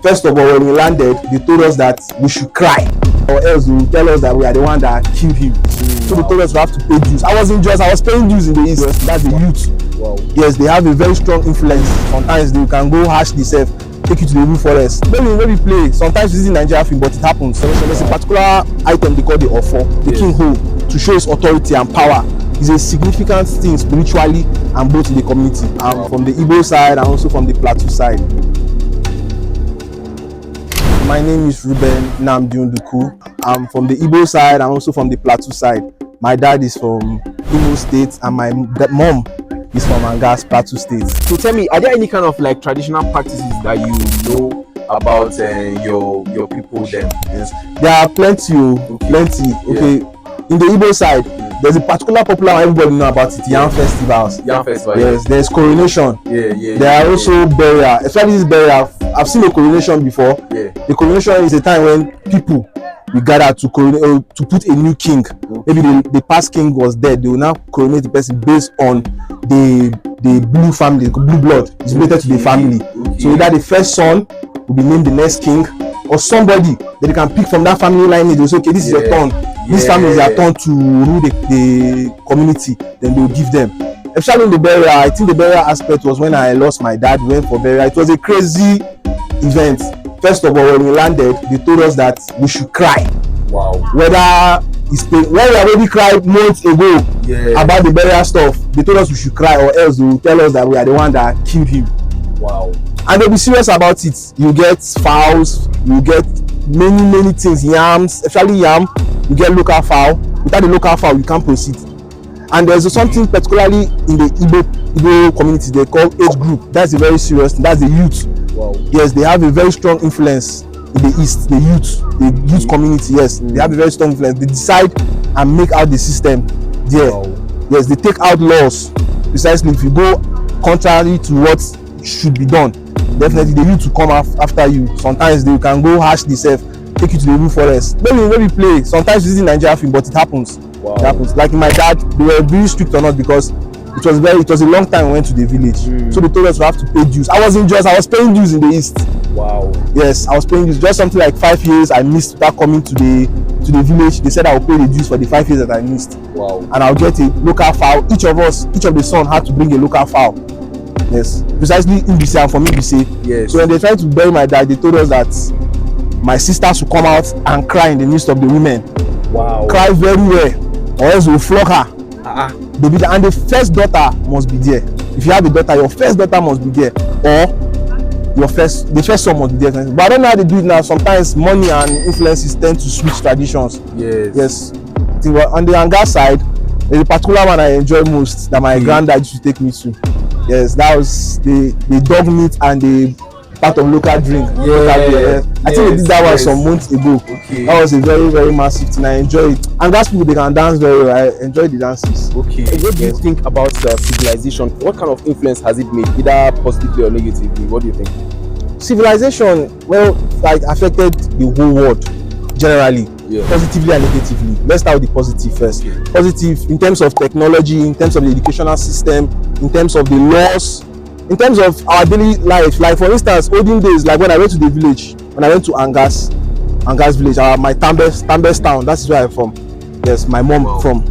First of all, when we landed, they told us that we should cry, or else they will tell us that we are the one that killed him. So they told us we have to pay dues. I was paying dues in the East. That's the youth. Wow. Yes, they have a very strong influence. Sometimes they can go harsh themselves, take you to the Igbo forest. Maybe play. Sometimes it's in Nigerian film, but it happens. So there's a particular item they call the ofo, the king hoe, to show his authority and power. It's a significant thing spiritually and both in the community. From the Igbo side and also from the Plateau side. My name is Ruben Namdiunduku. I'm from the Igbo side and also from the Plateau side. My dad is from Imo State and my mom is from Angas, Plateau State. So tell me, are there any kind of like traditional practices that you know about your people then? Yes, there are plenty. Okay, in the Igbo side, there's a particular popular one everybody know about it, yam festivals. Yam festival. Yes, there's coronation. There are also burial. Especially this burial, I've seen a coronation before. The coronation is a time when people we gather to put a new king. Maybe the past king was dead. They will now coronate the person based on the blue family, the blue blood is related to the family. So either the first son will be named the next king, or somebody that they can pick from that family line. They will say, okay, this is your turn. This family is their turn to rule the community. Then they will give them. Especially in the burial, I think the burial aspect was when I lost my dad. We went for burial. It was a crazy event. First of all, when we landed, they told us that we should cry. Wow. When we already cried months ago about the burial stuff, they told us we should cry, or else they will tell us that we are the one that killed him. Wow. And they'll be serious about it. You get fowls, you get many things, yams, especially yam. You get local fowl. Without the local fowl, you can't proceed. And there's something particularly in the Igbo community they call age group. That's a very serious thing. That's the youth. Wow. Yes, they have a very strong influence in the East. The youth community. Yes, they have a very strong influence. They decide and make out the system there. Wow. Yes, they take out laws. Precisely, if you go contrary to what should be done, definitely the youth will come after you. Sometimes they can go harsh themselves, take you to the Igbo forest. Maybe play. Sometimes it's in Nigerian film, but it happens. Wow. It happens. Like my dad, they were very strict or not because it was a long time we went to the village. So they told us we have to pay dues. I was paying dues in the East. Wow. Yes, I was paying dues. Just something like 5 years I missed without coming to the village. They said I will pay the dues for the 5 years that I missed. Wow. And I'll get a local fowl. Each of the son had to bring a local fowl. Yes, precisely in BC and from BC. Yes. So when they tried to bury my dad, they told us that my sisters would come out and cry in the midst of the women. Wow. Cry very well, or else we'll flog her. And the first daughter must be there. If you have a daughter, your first daughter must be there, or the first son must be there. But I don't know how they do it now. Sometimes money and influences tend to switch traditions. Yes. On the Anga side, there's a particular one I enjoy most that my granddad used to take me to. Yes, that was the dog meat and the part of local drink. I think they did that one some months ago. That was a very, very massive thing. I enjoy it. And that's people, they can dance very well. I enjoy the dances. What do you think about civilization? What kind of influence has it made, either positively or negatively? What do you think? Civilization, well, like affected the whole world generally, positively and negatively. Let's start with the positive first. Positive in terms of technology, in terms of the educational system, in terms of the laws, in terms of our daily life. Like for instance, olden days, like when I went to the village, when I went to Angas village, my Tambes town, that's where I'm from. Yes, my mom from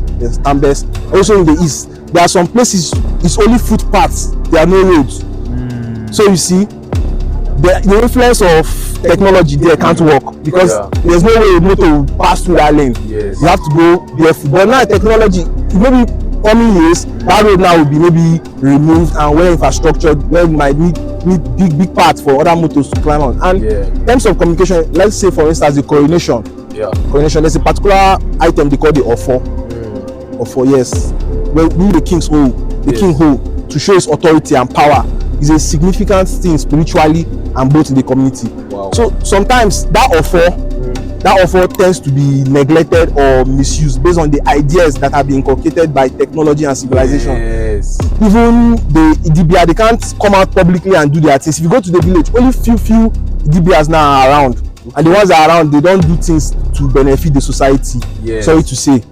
Tambes. Also in the East, there are some places it's only footpaths, there are no roads. So you see, the influence of technology there can't work because there's no way a motor will pass through that lane. You have to go barefoot. But now technology, maybe coming years, that road now will be maybe removed and well infrastructured, where we might need big parts for other motors to climb on. And in terms of communication, let's say for instance the coronation. Coronation, there's a particular item they call the ofo. Ofo, yes. Well, the king's hoe, king hoe, to show his authority and power, is a significant thing spiritually and both in the community. So sometimes that offer tends to be neglected or misused based on the ideas that have been inculcated by technology and civilization. Even the Idibia, they can't come out publicly and do their things. If you go to the village, only few Idibias now are around. And the ones that are around, they don't do things to benefit the society. Sorry to say.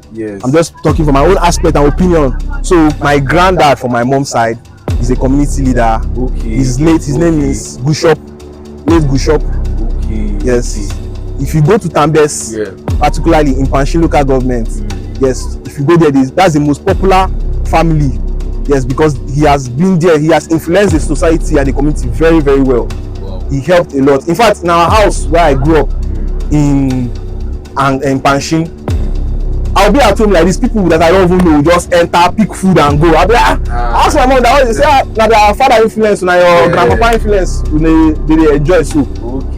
I'm just talking from my own aspect and opinion. So my granddad from my mom's side is a community leader. His name is Gushop. Okay. Yes. If you go to Tambes, particularly in Panshi local government, yes, if you go there, that's the most popular family. Yes, because he has been there, he has influenced the society and the community very, very well. Wow. He helped a lot. In fact, in our house where I grew up in Panshin, I'll be at home like these people that I don't even know just enter, pick food and go. I'll be like, ask my mom that they say now their father influence, now your grandpapa influence, they enjoy. So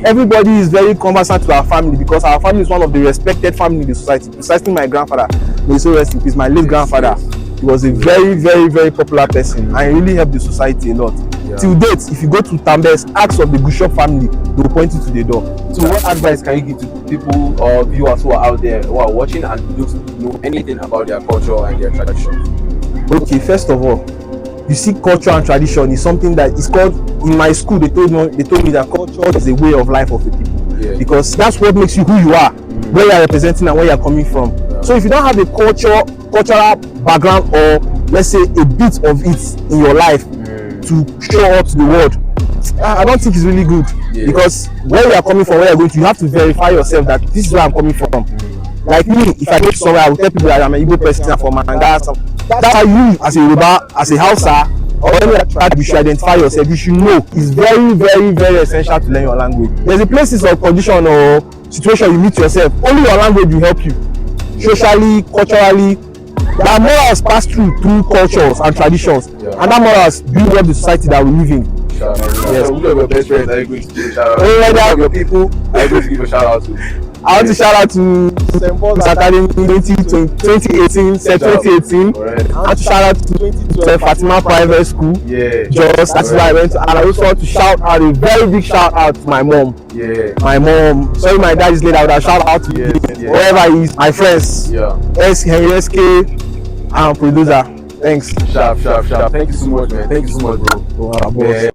everybody is very conversant to our family because our family is one of the respected family in the society. Precisely my grandfather, may so rest in peace, my late grandfather. He was a very, very, very popular person and he really helped the society a lot. Till date, if you go to Tambes, ask of the Gushop family, they will point you to the door. So what advice can you give to people or viewers who are out there who are watching and don't know anything about their culture and their tradition? Okay, first of all, you see, culture and tradition is something that is called, in my school they told me that culture is a way of life of the people, because that's what makes you who you are, where you are representing and where you are coming from. So if you don't have a cultural background, or let's say a bit of it in your life to show out to the world, I don't think it's really good, because where you are coming from, where you're going to, you have to verify yourself that this is where I'm coming from. Like me, if I go somewhere, I will tell people that I'm an Igbo person from Manga. That's how you, as a Yoruba, as a Hausa, or any other tribe, you should identify yourself. You should know. It's very, very, very essential to learn your language. There's a places or condition or situation you meet yourself. Only your language will help you. Socially, culturally, there are morals passed through cultures and traditions, and that morals build up the society that we live in. Yes. Who are your best friends are you going to give a shout out to? Who are your people are you going to give a shout out to? I want to shout out to St. Paul's Academy 2018, set 2018. I want to shout out to Fatima Private School. Just that's where I went to. And I also want to shout out a very big shout out to my mom. My mom. Sorry, my dad is late. I would have shout out to wherever he is. My friends. Henry SK and producer. Thanks. Sharp. Thank you so much, man. Thank you so much, bro.